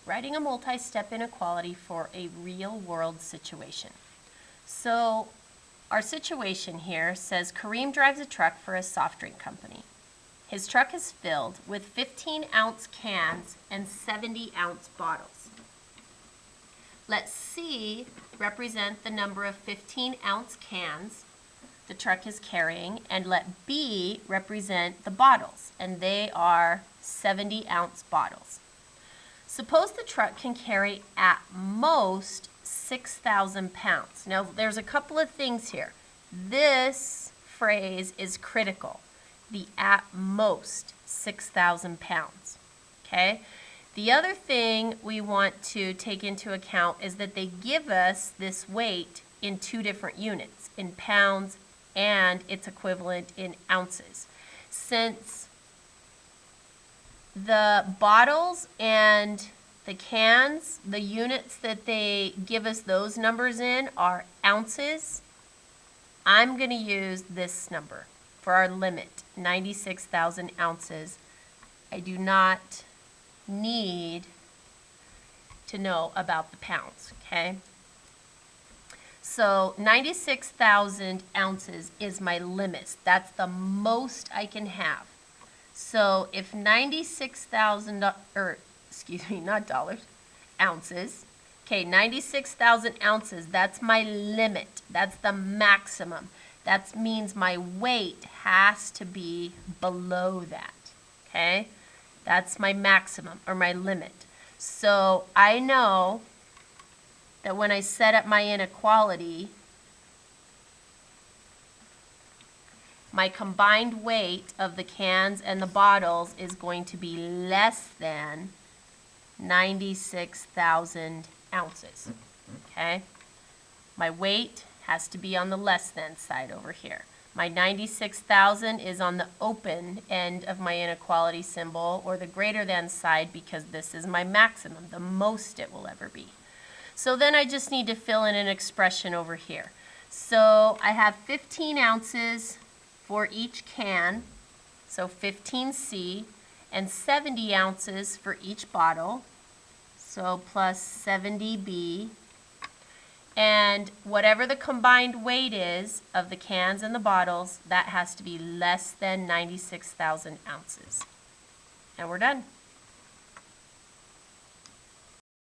writing a multi-step inequality for a real-world situation. So our situation here says Kareem drives a truck for a soft drink company. His truck is filled with 15-ounce cans and 70-ounce bottles. Let C represent the number of 15-ounce cans the truck is carrying, and let B represent the bottles, and they are 70-ounce bottles. Suppose the truck can carry at most 6,000 pounds. Now, there's a couple of things here. This phrase is critical. The at most 6,000 pounds, okay? The other thing we want to take into account is that they give us this weight in two different units, in pounds and its equivalent in ounces. Since the bottles and the cans, the units that they give us those numbers in are ounces, I'm going to use this number for our limit, 96,000 ounces. I do not need to know about the pounds, okay? So 96,000 ounces is my limit. That's the most I can have. So if 96,000, or excuse me, not dollars, ounces, okay, 96,000 ounces, that's my limit. That's the maximum. That means my weight has to be below that, okay? That's my maximum or my limit. So I know that when I set up my inequality, my combined weight of the cans and the bottles is going to be less than 96,000 ounces, okay? My weight has to be on the less than side over here. My 96,000 is on the open end of my inequality symbol, or the greater than side, because this is my maximum, the most it will ever be. So then I just need to fill in an expression over here. So I have 15 ounces for each can, so 15C, and 70 ounces for each bottle, so plus 70B. And whatever the combined weight is of the cans and the bottles, that has to be less than 96,000 ounces. And we're done.